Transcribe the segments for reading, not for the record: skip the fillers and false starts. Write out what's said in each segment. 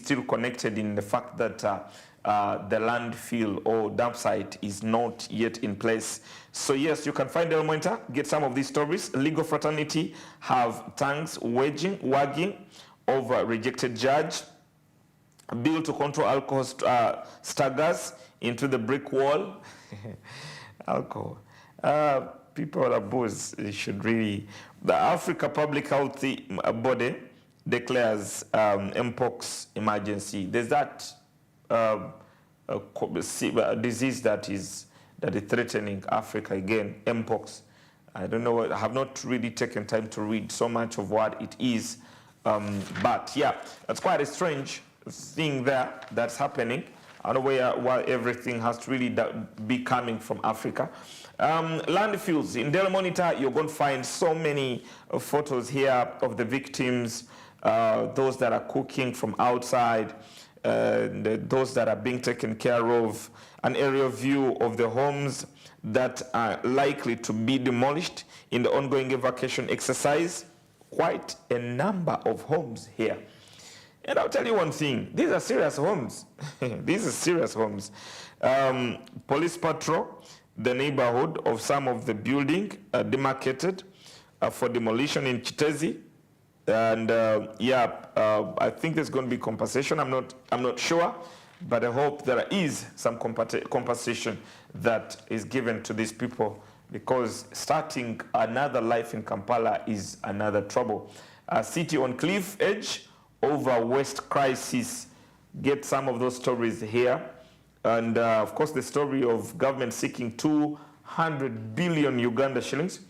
still connected in the fact that the landfill or dump site is not yet in place. So yes, you can find Daily Monitor, get some of these stories. Legal fraternity have tongues wagging over rejected judge. A bill to control alcohol staggers into the brick wall. Alcohol. People are booze. Should really. The Africa Public Health Body declares mpox emergency. There's that disease that is threatening Africa again. Mpox. I don't know. I have not really taken time to read so much of what it is, but yeah, that's quite a strange thing there that's happening. I don't know why everything has to really be coming from Africa. Landfills. In Daily Monitor, you're going to find so many photos here of the victims, those that are cooking from outside, those that are being taken care of, an aerial view of the homes that are likely to be demolished in the ongoing evacuation exercise. Quite a number of homes here. And I'll tell you one thing, these are serious homes. These are serious homes. Police patrol the neighborhood of some of the building demarcated for demolition in Chitezi. And I think there's going to be compensation. I'm not sure, but I hope there is some compensation that is given to these people, because starting another life in Kampala is another trouble. City on cliff edge over waste crisis. Get some of those stories here. And of course, the story of government seeking 200 billion Uganda shillings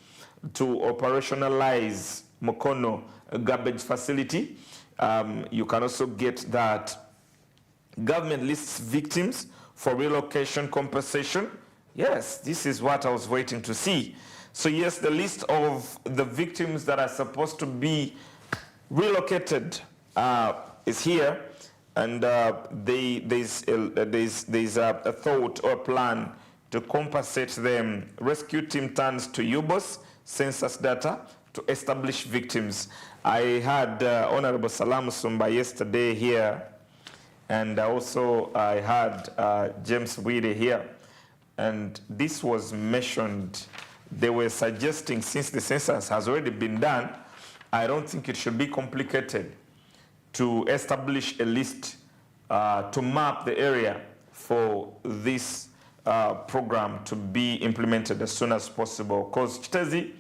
to operationalize Mukono garbage facility. You can also get that government lists victims for relocation compensation. Yes, this is what I was waiting to see. So yes, the list of the victims that are supposed to be relocated is here, and there's a thought or plan to compensate them. Rescue team turns to UBOS census data to establish victims. I had Honorable Salam Sumba yesterday here, and also I had James Wide here, and this was mentioned. They were suggesting, since the census has already been done, I don't think it should be complicated to establish a list to map the area for this program to be implemented as soon as possible, because Chitezi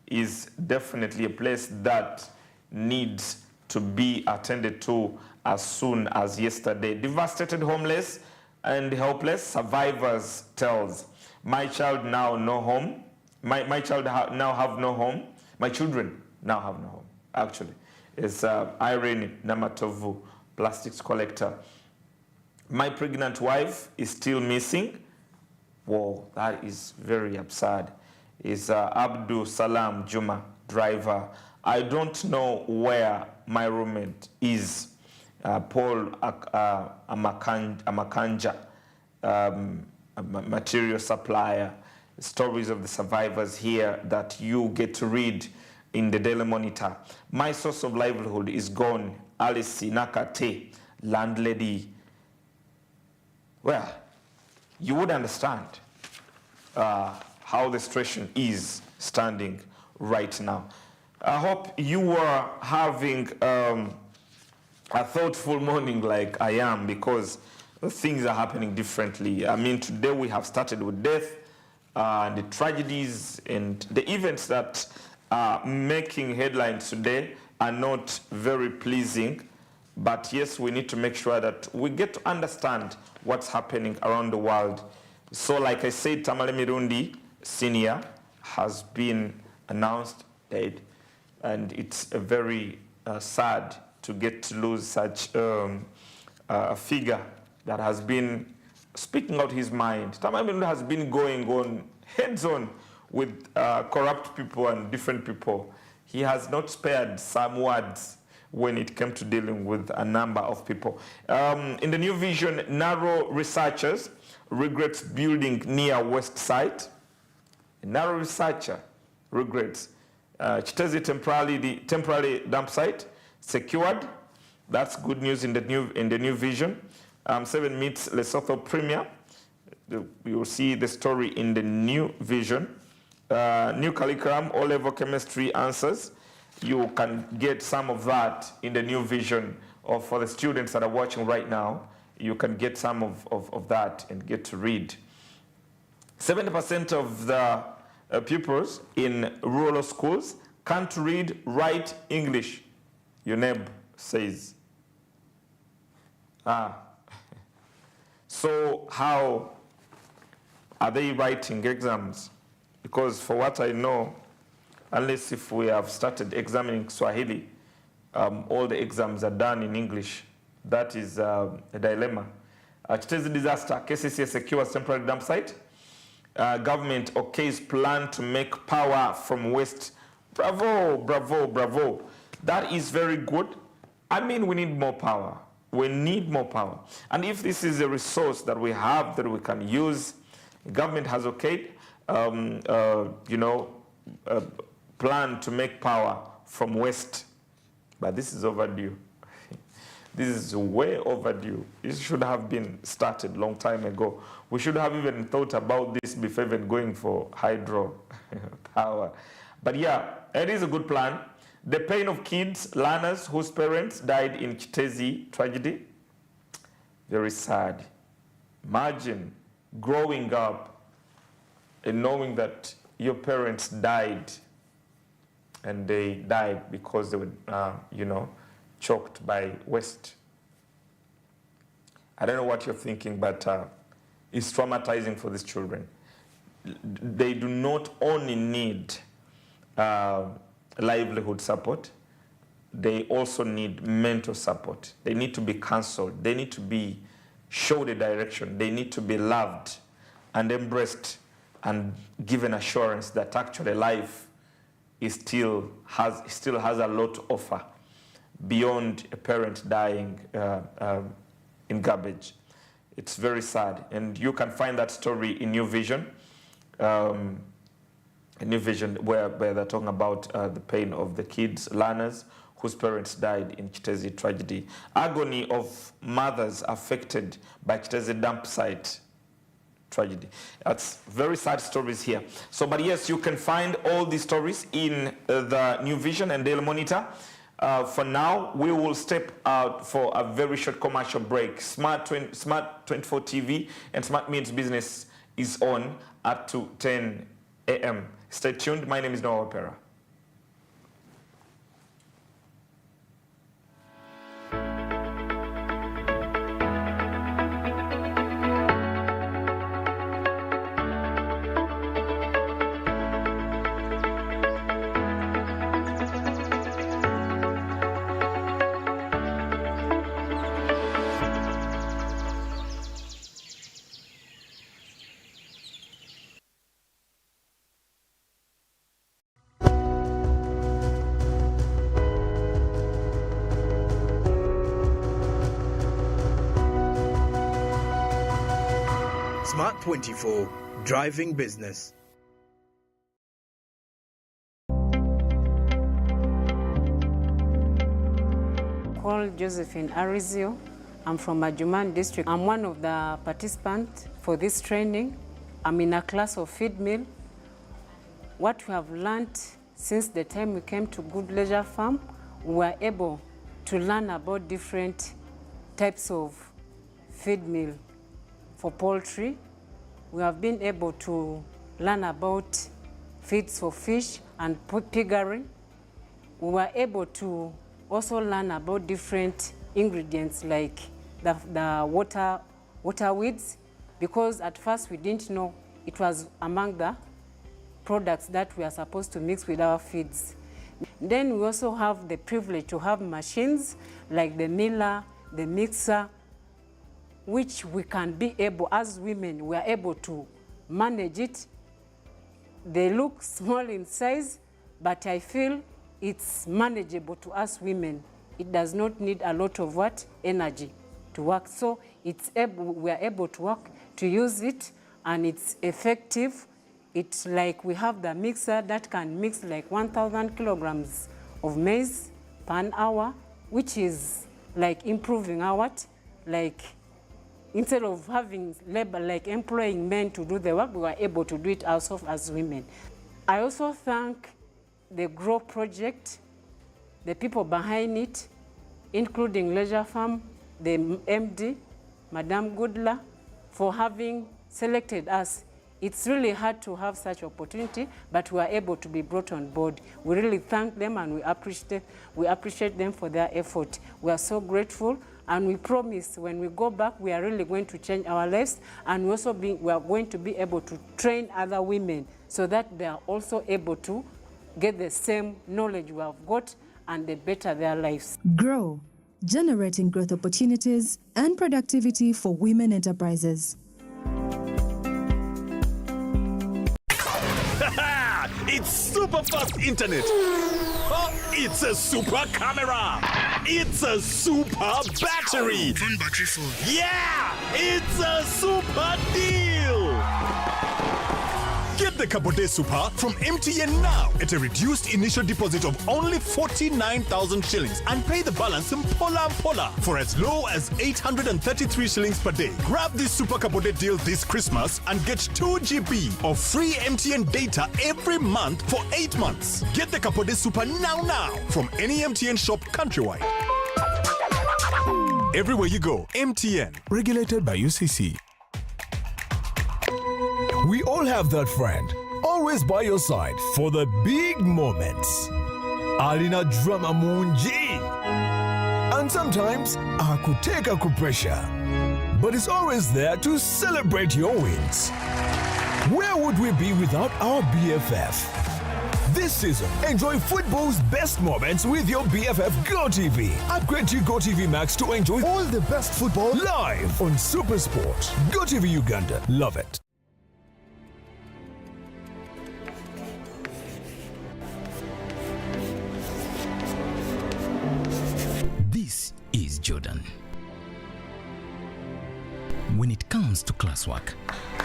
is definitely a place that needs to be attended to as soon as yesterday. Devastated, homeless, and helpless survivors tells, my child now no home. My child now have no home. My children now have no home, actually. It's Irene Namatovu, plastics collector. My pregnant wife is still missing. Whoa, that is very absurd. Is Abdul Salam Juma, driver. I don't know where my roommate is. Paul Amakanja, a material supplier. Stories of the survivors here that you get to read in the Daily Monitor. My source of livelihood is gone. Alice Nakate, landlady. Well, you would understand how the situation is standing right now. I hope you are having a thoughtful morning like I am, because things are happening differently. I mean, today we have started with death, and the tragedies and the events that are making headlines today are not very pleasing. But yes, we need to make sure that we get to understand what's happening around the world. So like I said, Tamale Mirundi Senior has been announced dead. And it's a very sad to get to lose such a figure that has been speaking out his mind. Tamale Mirundi has been going on heads-on with corrupt people and different people. He has not spared some words when it came to dealing with a number of people. In the New Vision, Narrow researchers regrets building near West site. A Narrow researcher regrets. Chitezi temporary dump site secured. That's good news in the new vision. 7 meets Lesotho Premier. You will see the story in the new vision. New curriculum, O-level chemistry answers. You can get some of that in the new vision, or for the students that are watching right now, you can get some of that and get to read. 70% of the pupils in rural schools can't read, write English, UNEB says. So how are they writing exams? Because for what I know, unless if we have started examining Swahili, all the exams are done in English. That is a dilemma. Kitezi disaster, KCCA secures temporary dump site. Government okays plan to make power from waste. Bravo, bravo, bravo. That is very good. I mean, we need more power. We need more power. And if this is a resource that we have that we can use, government has okayed, plan to make power from waste. But this is overdue. This is way overdue. It should have been started long time ago. We should have even thought about this before even going for hydro power. But yeah, it is a good plan. The pain of kids, learners whose parents died in Kitezi tragedy. Very sad. Imagine growing up and knowing that your parents died, and they died because they were, choked by waste. I don't know what you're thinking, but it's traumatizing for these children. They do not only need livelihood support, they also need mental support. They need to be counseled. They need to be showed a direction. They need to be loved and embraced and given assurance that actually life is still has a lot to offer beyond a parent dying in garbage. It's very sad. And you can find that story in New Vision. A new vision where they're talking about the pain of the kids, learners whose parents died in Kitezi tragedy. Agony of mothers affected by Kitezi dump site tragedy. That's very sad stories here. So, but yes, you can find all these stories in the New Vision and Daily Monitor. For now, we will step out for a very short commercial break. Smart 24 TV and Smart Means Business is on up to 10 a.m. Stay tuned. My name is Noah Opera. Smart 24, driving business. Called Josephine Arizio. I'm from Adjumani district. I'm one of the participants for this training. I'm in a class of feed mill. What we have learned since the time we came to Good Leisure Farm, we were able to learn about different types of feed mill for poultry. We have been able to learn about feeds for fish and piggery. We were able to also learn about different ingredients like the water weeds, because at first we didn't know it was among the products that we are supposed to mix with our feeds. Then we also have the privilege to have machines like the miller, the mixer, which we can be able, as women, we are able to manage it. They look small in size, but I feel it's manageable to us women. It does not need a lot of energy to work. So we are able to work, to use it, and it's effective. It's like we have the mixer that can mix like 1,000 kilograms of maize per hour, which is like improving our what? Like instead of having labor, like employing men to do the work, we were able to do it ourselves as women. I also thank the GROW project, the people behind it, including Leisure Farm, the MD, Madame Goodla, for having selected us. It's really hard to have such opportunity, but we are able to be brought on board. We really thank them and we appreciate them for their effort. We are so grateful, and we promise when we go back, we are really going to change our lives, and we are going to be able to train other women so that they are also able to get the same knowledge we have got and they better their lives. GROW, generating growth opportunities and productivity for women enterprises. It's super fast internet. Oh, it's a super camera. It's a super battery. Fun battery phone. Yeah, it's a super deal. Get the Kabode Super from MTN now at a reduced initial deposit of only 49,000 shillings and pay the balance in Pola for as low as 833 shillings per day. Grab this Super Kabode deal this Christmas and get 2 GB of free MTN data every month for 8 months. Get the Kabode Super now from any MTN shop countrywide. Everywhere you go, MTN. Regulated by UCC. We all have that friend, always by your side for the big moments. Alina drama munji. And sometimes akuteka kupressure. But it's always there to celebrate your wins. Where would we be without our BFF? This season, enjoy football's best moments with your BFF GoTV. Upgrade to GoTV Max to enjoy all the best football live on SuperSport. GoTV Uganda. Love it. This is Jordan. When it comes to classwork,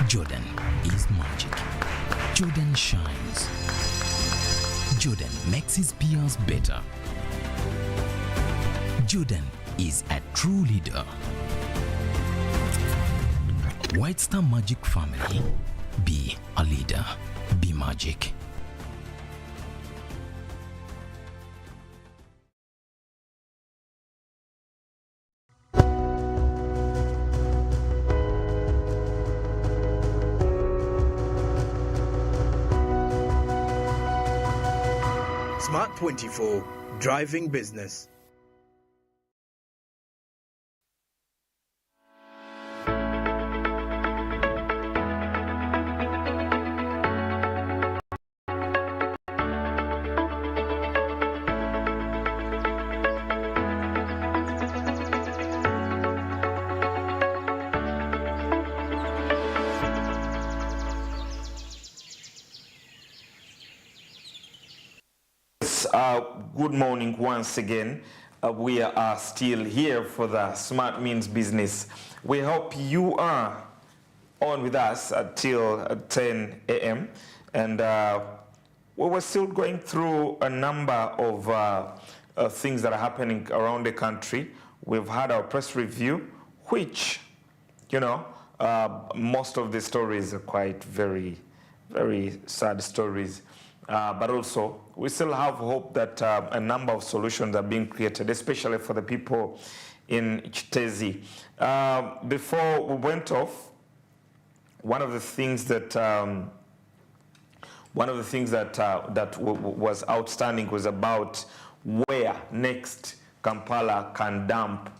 Jordan is magic. Jordan shines. Jordan makes his peers better. Jordan is a true leader. White Star Magic family, be a leader, be magic. Smart 24, driving business. Good morning once again. We are still here for the Smart Means Business. We hope you are on with us until 10 a.m. And we were still going through a number of things that are happening around the country. We've had our press review, which, you know, most of the stories are quite very, very sad stories. But also, we still have hope that a number of solutions are being created, especially for the people in Chitezi. Before we went off, one of the things that was outstanding was about where next Kampala can dump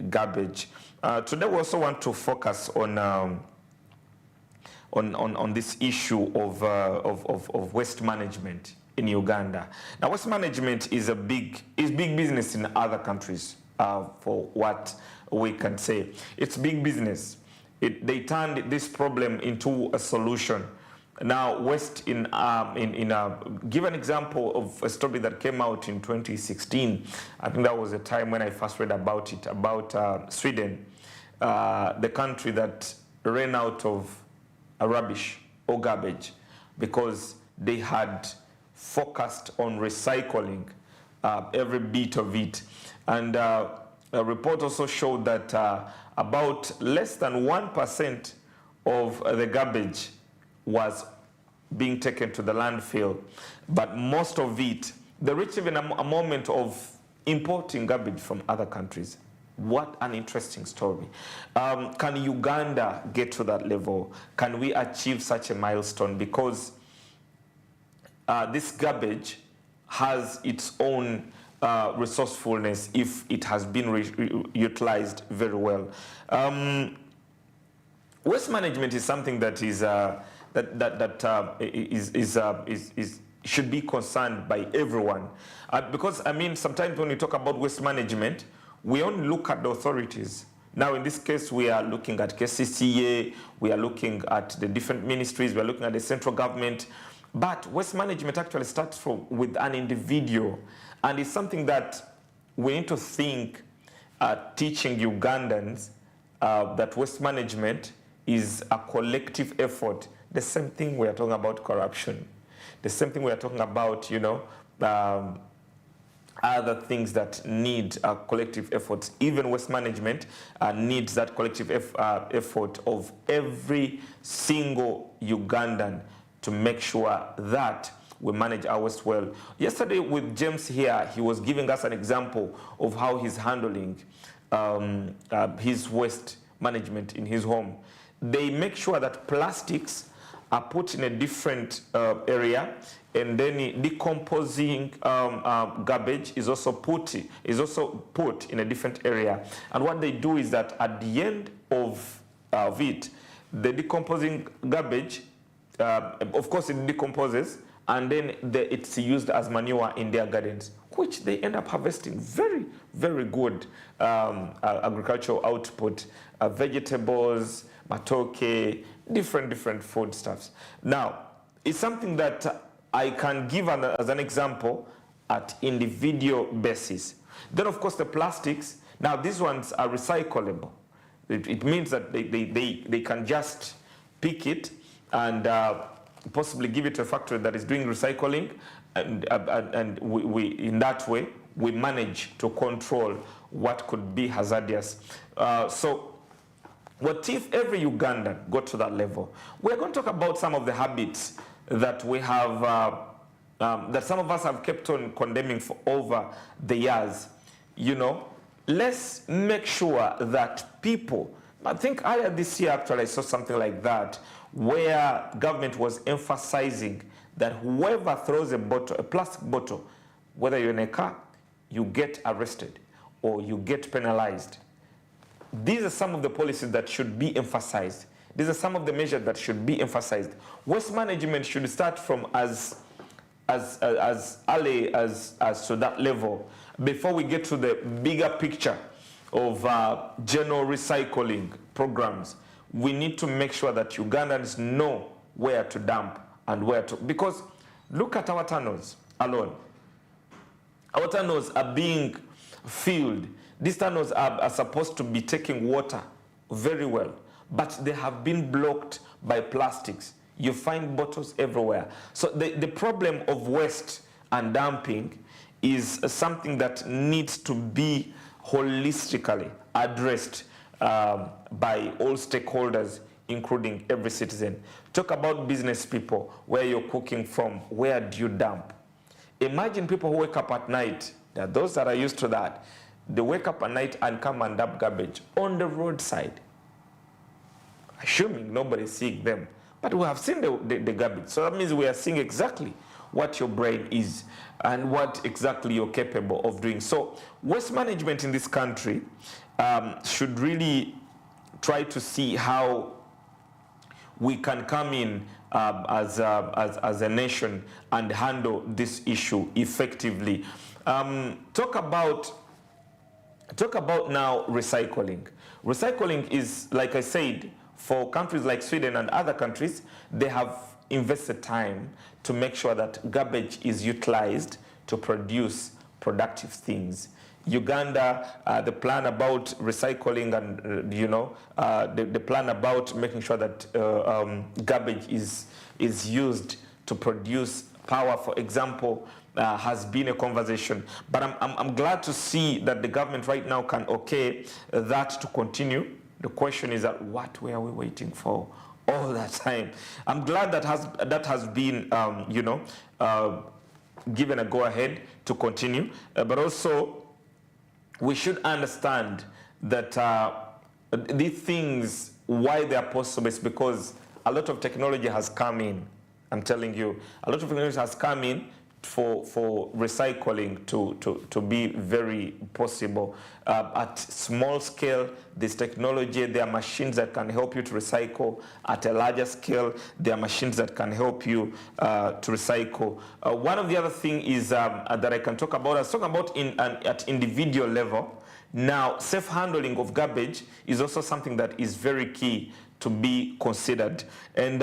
garbage. Today, we also want to focus on this issue of waste management in Uganda. Now, waste management is big business in other countries, for what we can say. It's big business. They turned this problem into a solution. Now, waste give an example of a story that came out in 2016. I think that was the time when I first read about it, about Sweden, the country that ran out of rubbish or garbage because they had focused on recycling every bit of it. And a report also showed that about less than 1% of the garbage was being taken to the landfill, but most of it, they reached even a moment of importing garbage from other countries. What an interesting story. Can Uganda get to that level? Can we achieve such a milestone? Because this garbage has its own resourcefulness if it has been utilized very well. Waste management is something that should be concerned by everyone, because I mean sometimes when we talk about waste management, we only look at the authorities. Now in this case we are looking at KCCA, we are looking at the different ministries, we are looking at the central government, but waste management actually starts with an individual, and it's something that we need to think, teaching Ugandans that waste management is a collective effort. The same thing we are talking about corruption. The same thing we are talking about, you know, other things that need collective efforts. Even waste management needs that collective effort of every single Ugandan to make sure that we manage our waste well. Yesterday with James here, he was giving us an example of how he's handling his waste management in his home. They make sure that plastics are put in a different area, and then decomposing garbage is also put in a different area. And what they do is that at the end of it, the decomposing garbage, of course it decomposes, and then it's used as manure in their gardens, which they end up harvesting very, very good agricultural output, vegetables, matoke, different foodstuffs. Now, it's something that I can give as an example at individual basis. Then, of course, the plastics. Now, these ones are recyclable. It means that they can just pick it and possibly give it to a factory that is doing recycling, and we in that way, we manage to control what could be hazardous. So, what if every Ugandan got to that level? We're going to talk about some of the habits that we have, that some of us have kept on condemning for over the years. You know, let's make sure that people, I think earlier this year actually I saw something like that, where government was emphasizing that whoever throws a plastic bottle, whether you're in a car, you get arrested or you get penalized. These are some of the policies that should be emphasized. These are some of the measures that should be emphasized. Waste management should start from as early as to that level before we get to the bigger picture of general recycling programs. We need to make sure that Ugandans know where to dump and where to, because look at our tunnels alone. Our tunnels are being filled. These tunnels are supposed to be taking water very well, but they have been blocked by plastics. You find bottles everywhere. So the problem of waste and dumping is something that needs to be holistically addressed by all stakeholders, including every citizen. Talk about business people, where you're cooking from, where do you dump? Imagine people who wake up at night, there are those that are used to that. They wake up at night and come and dump garbage on the roadside, assuming nobody's seeing them. But we have seen the garbage. So that means we are seeing exactly what your brain is and what exactly you're capable of doing. So waste management in this country should really try to see how we can come in as a nation and handle this issue effectively. Talk about now recycling. Recycling is, like I said, for countries like Sweden and other countries, they have invested time to make sure that garbage is utilized to produce productive things. Uganda, the plan about recycling and, the plan about making sure that garbage is used to produce power. For example, has been a conversation. But I'm glad to see that the government right now can okay that to continue. The question is that what were we waiting for all that time? I'm glad that has been, given a go-ahead to continue. But also, we should understand that these things, why they are possible, is because a lot of technology has come in. I'm telling you, a lot of technology has come in for recycling to be very possible. At small scale, this technology, there are machines that can help you to recycle. At a larger scale, there are machines that can help you to recycle. One of the other things is that I can talk about, I was talking about at individual level. Now, safe handling of garbage is also something that is very key to be considered. And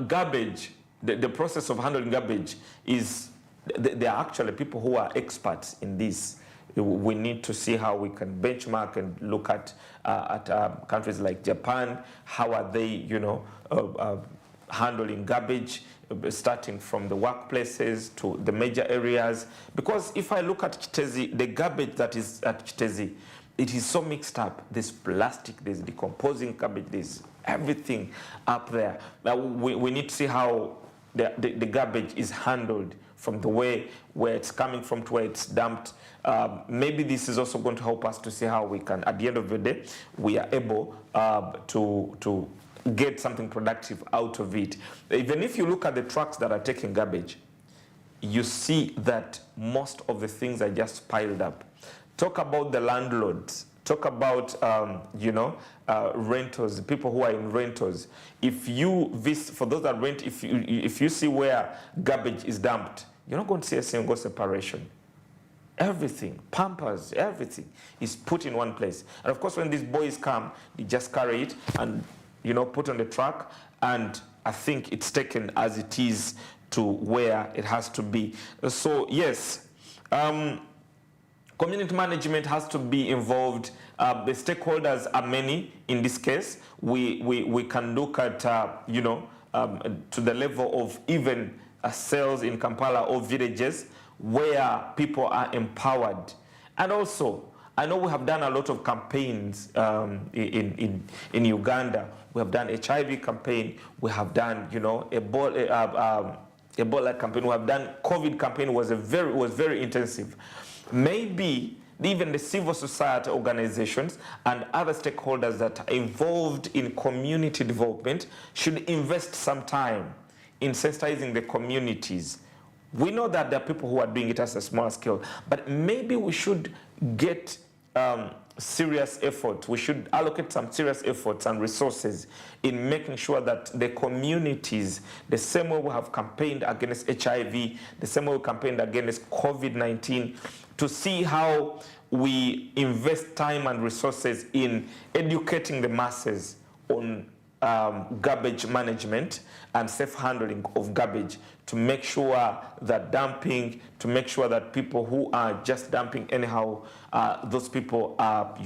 garbage, the process of handling garbage is, there are actually people who are experts in this. We need to see how we can benchmark and look at countries like Japan. How are they, handling garbage, starting from the workplaces to the major areas? Because if I look at Kitezi, the garbage that is at Kitezi, it is so mixed up. There's plastic, there's decomposing garbage, there's everything up there. Now we need to see how the garbage is handled, from the way where it's coming from to where it's dumped. Maybe this is also going to help us to see how we can, at the end of the day, we are able to get something productive out of it. Even if you look at the trucks that are taking garbage, you see that most of the things are just piled up. Talk about the landlords. Talk about, renters, people who are in rentals. If you visit, for those that rent, if you see where garbage is dumped, you're not going to see a single separation. Everything, Pampers, everything is put in one place. And of course, when these boys come, they just carry it and, put on the truck, and I think it's taken as it is to where it has to be. So yes, community management has to be involved. The stakeholders are many in this case. We can look at, to the level of even cells in Kampala or villages where people are empowered. And also, I know we have done a lot of campaigns in Uganda. We have done HIV campaign. We have done, Ebola campaign. We have done COVID campaign. Was very intensive. Maybe even the civil society organizations and other stakeholders that are involved in community development should invest some time in sensitizing the communities. We know that there are people who are doing it at a small scale, but maybe we should get serious effort. We should allocate some serious efforts and resources in making sure that the communities, the same way we have campaigned against HIV, the same way we campaigned against COVID-19, to see how we invest time and resources in educating the masses on garbage management and safe handling of garbage, to make sure that dumping, to make sure that people who are just dumping anyhow, those people are,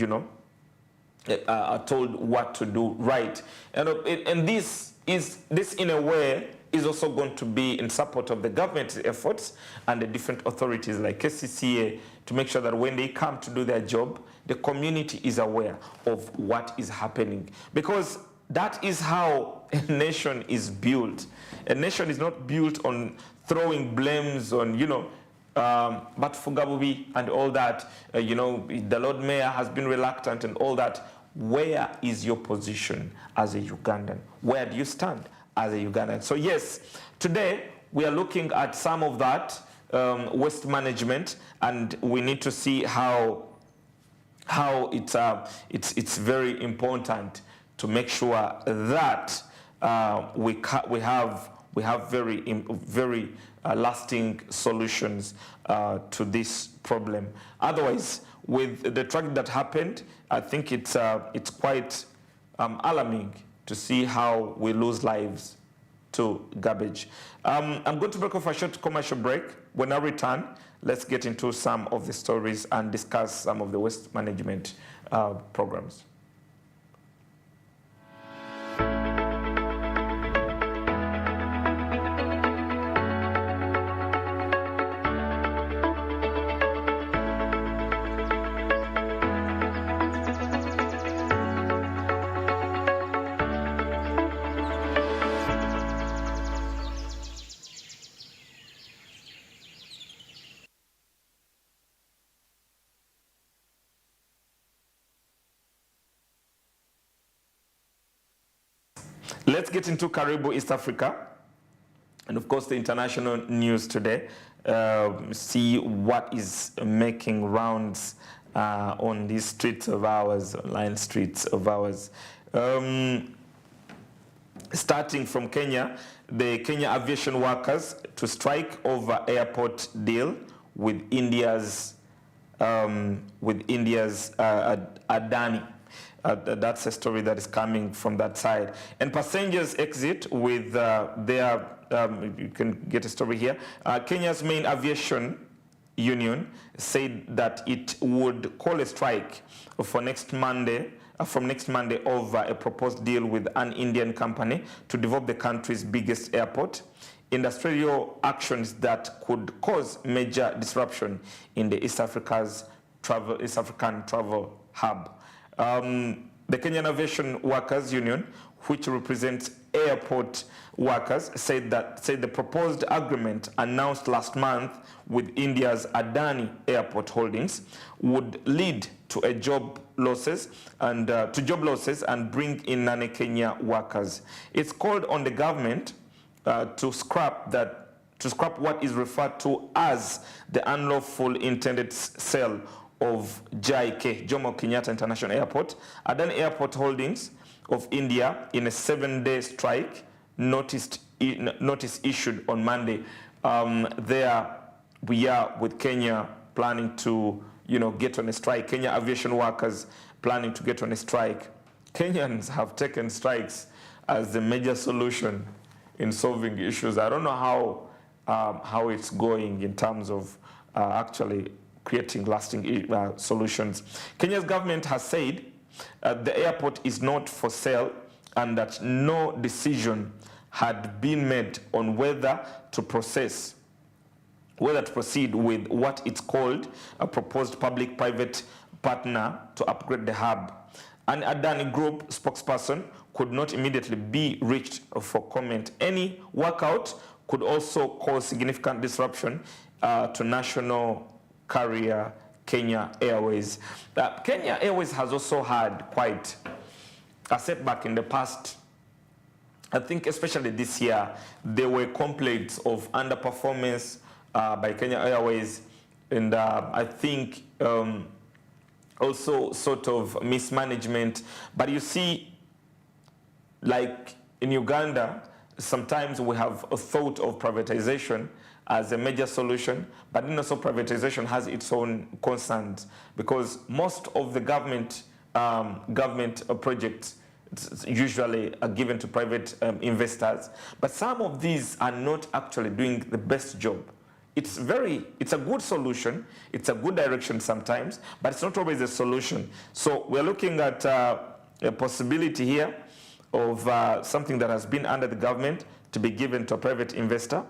are told what to do right. And this in a way is also going to be in support of the government's efforts and the different authorities like KCCA, to make sure that when they come to do their job, the community is aware of what is happening. Because that is how a nation is built. A nation is not built on throwing blames on, but Fugabubi and all that, the Lord Mayor has been reluctant and all that. Where is your position as a Ugandan? Where do you stand as a Ugandan? So yes, today we are looking at some of that waste management, and we need to see how it's very important to make sure that we have very lasting solutions to this problem. Otherwise, with the tragedy that happened, I think it's quite alarming to see how we lose lives to garbage. I'm going to break off a short commercial break. When I return, let's get into some of the stories and discuss some of the waste management programs. Let's get into Karibu, East Africa. And of course, the international news today. See what is making rounds on these streets of ours, online streets of ours. Starting from Kenya, the Kenya aviation workers to strike over airport deal with India's Adani. That's a story that is coming from that side. And passengers exit with their, you can get a story here. Kenya's main aviation union said that it would call a strike for next Monday, from next Monday over a proposed deal with an Indian company to develop the country's biggest airport. Industrial actions that could cause major disruption in the East African travel hub. The Kenyan Aviation Workers Union, which represents airport workers, said the proposed agreement announced last month with India's Adani Airport Holdings would lead to job losses and bring in non-Kenya workers. It's called on the government to scrap what is referred to as the unlawful intended sale of JIK, Jomo Kenyatta International Airport. Adani Airport Holdings of India, in a 7-day strike, notice issued on Monday. There we are with Kenya planning to, get on a strike. Kenya aviation workers planning to get on a strike. Kenyans have taken strikes as the major solution in solving issues. I don't know how it's going in terms of actually creating lasting solutions. Kenya's government has said the airport is not for sale and that no decision had been made on whether to proceed with what it's called a proposed public-private partner to upgrade the hub. An Adani Group spokesperson could not immediately be reached for comment. Any walkout could also cause significant disruption to national carrier Kenya Airways. Kenya Airways has also had quite a setback in the past. I think especially this year, there were complaints of underperformance by Kenya Airways, and I think also sort of mismanagement. But you see, like in Uganda, sometimes we have a thought of privatization as a major solution, but then also privatization has its own concerns, because most of the government projects usually are given to private investors, but some of these are not actually doing the best job. It's a good solution, it's a good direction sometimes, but it's not always a solution. So we're looking at a possibility here of something that has been under the government to be given to a private investor.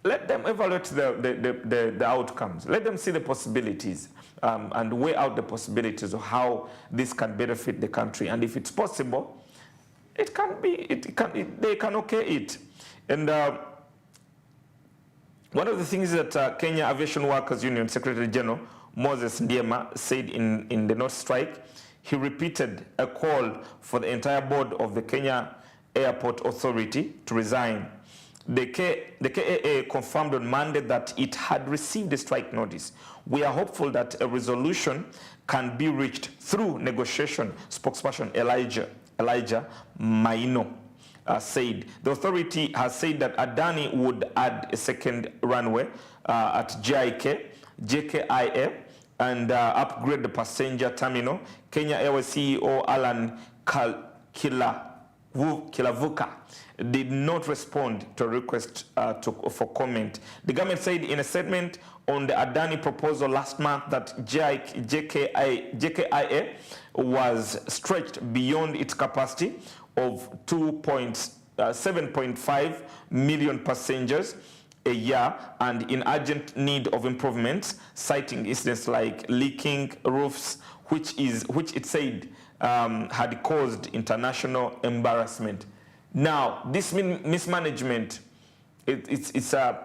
Let them evaluate the outcomes. Let them see the possibilities and weigh out the possibilities of how this can benefit the country. And if it's possible, they can okay it. And one of the things that Kenya Aviation Workers Union Secretary General Moses Ndiema said in the North Strike, he repeated a call for the entire board of the Kenya Airport Authority to resign. The KAA confirmed on Monday that it had received a strike notice. We are hopeful that a resolution can be reached through negotiation, spokesperson Elijah Maino said. The authority has said that Adani would add a second runway at JKIA and upgrade the passenger terminal. Kenya Airways CEO Alan Kilavuka did not respond to a request for comment. The government said in a statement on the Adani proposal last month that JKIA was stretched beyond its capacity of 7.5 million passengers a year and in urgent need of improvements, citing incidents like leaking roofs, which it said had caused international embarrassment. Now, this mismanagement, it's a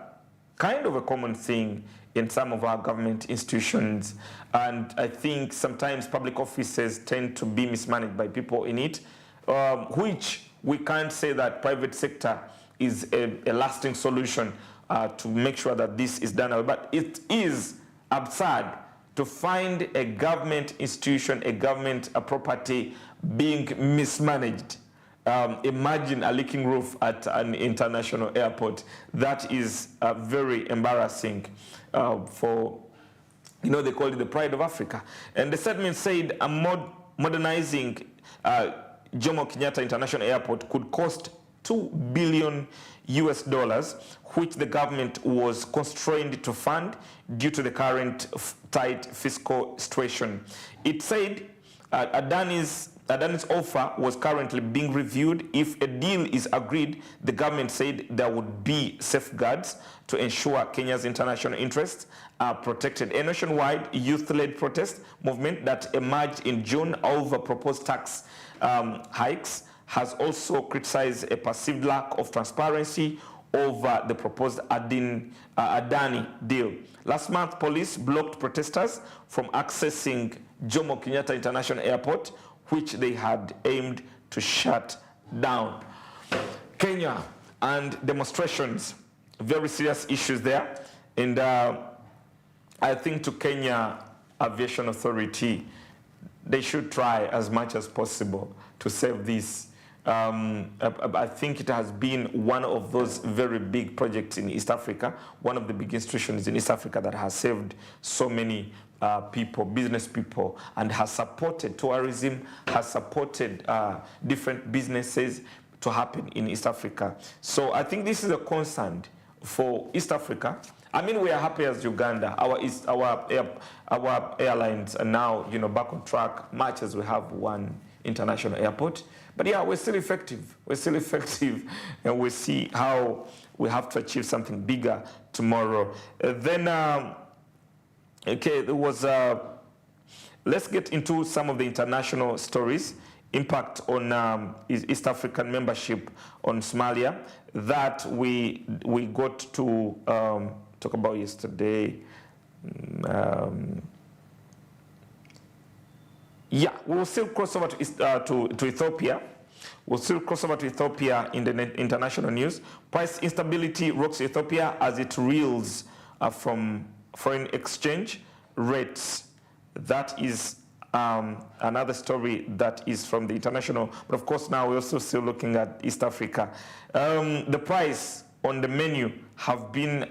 kind of a common thing in some of our government institutions, and I think sometimes public offices tend to be mismanaged by people in it. which we can't say that private sector is a lasting solution to make sure that this is done. But it is absurd to find a government institution, a government property being mismanaged. Imagine a leaking roof at an international airport. That is very embarrassing for, they call it the pride of Africa. And the statement said modernizing Jomo Kenyatta International Airport could cost $2 billion, which the government was constrained to fund due to the current tight fiscal situation. It said Adani's offer was currently being reviewed. If a deal is agreed, the government said there would be safeguards to ensure Kenya's international interests are protected. A nationwide youth-led protest movement that emerged in June over proposed tax hikes has also criticized a perceived lack of transparency over the proposed Adani deal. Last month, police blocked protesters from accessing Jomo Kenyatta International Airport, which they had aimed to shut down. Kenya and demonstrations, very serious issues there. And I think to Kenya Aviation Authority, they should try as much as possible to save this. I think it has been one of those very big projects in East Africa, one of the big institutions in East Africa that has saved so many people, business people, and has supported tourism, has supported different businesses to happen in East Africa. So I think this is a concern for East Africa. I mean, we are happy as Uganda. Our airlines are now, back on track, much as we have one international airport. But yeah, we're still effective. We're still effective, and we see how we have to achieve something bigger tomorrow. Okay, there was. Let's get into some of the international stories. Impact on East African membership on Somalia that we got to talk about yesterday. Yeah, we'll still cross over to Ethiopia. We'll still cross over to Ethiopia in the international news. Price instability rocks Ethiopia as it reels from foreign exchange rates. That is another story that is from the international. But of course, now we're also still looking at East Africa. The price on the menu have been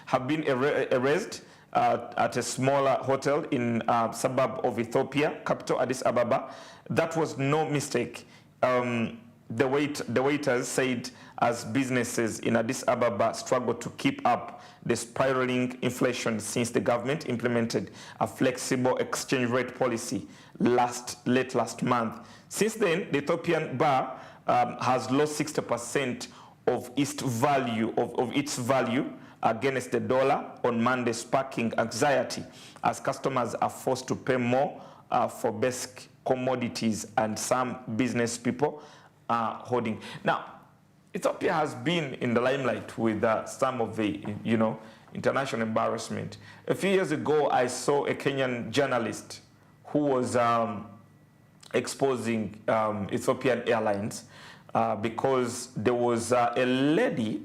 erased at a smaller hotel in suburb of Ethiopia, capital Addis Ababa. That was no mistake. The waiters said as businesses in Addis Ababa struggle to keep up the spiraling inflation since the government implemented a flexible exchange rate policy late last month. Since then, the Ethiopian baht has lost 60% of its value against the dollar on Monday, sparking anxiety as customers are forced to pay more for basic commodities, and some business people are hoarding. Now, Ethiopia has been in the limelight with some of the, international embarrassment. A few years ago, I saw a Kenyan journalist who was exposing Ethiopian Airlines because there was a lady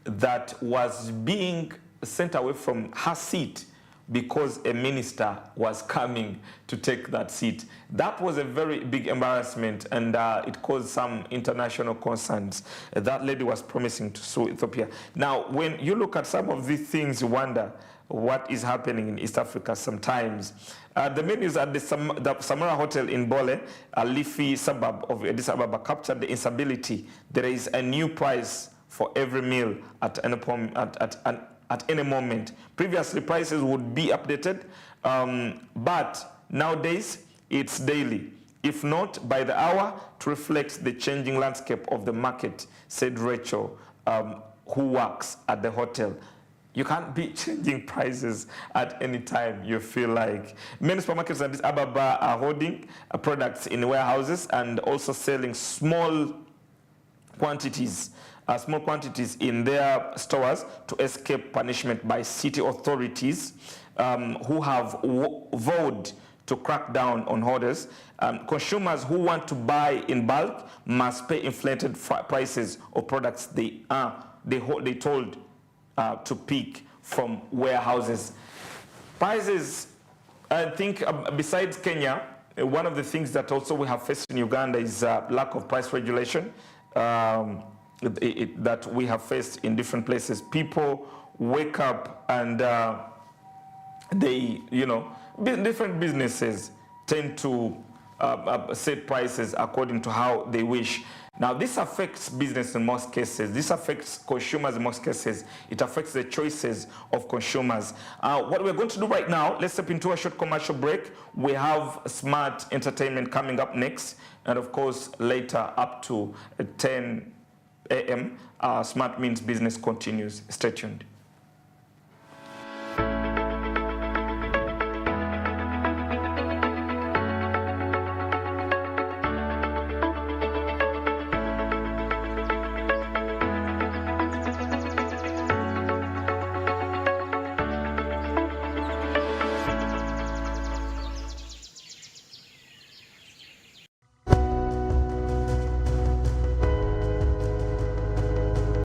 that was being sent away from her seat because a minister was coming to take that seat. That was a very big embarrassment, and it caused some international concerns. That lady was promising to sue Ethiopia. Now, when you look at some of these things, you wonder what is happening in East Africa sometimes. The menus at the Samara Hotel in Bole, a leafy suburb of Addis Ababa, captured the instability. There is a new price for every meal at any moment. Previously, prices would be updated, but nowadays it's daily, if not by the hour, to reflect the changing landscape of the market, said Rachel, who works at the hotel. You can't be changing prices at any time you feel like. Many supermarkets at Addis Ababa are holding products in warehouses and also selling small quantities in their stores to escape punishment by city authorities. who have vowed to crack down on hoarders. Consumers who want to buy in bulk must pay inflated prices of products they told to pick from warehouses. Prices, I think, besides Kenya, one of the things that also we have faced in Uganda is lack of price regulation that we have faced in different places. People wake up and they, different businesses tend to set prices according to how they wish. Now, this affects business in most cases. This affects consumers in most cases. It affects the choices of consumers. What we're going to do right now, let's step into a short commercial break. We have Smart Entertainment coming up next. And of course, later up to 10 a.m., Smart Means Business continues. Stay tuned.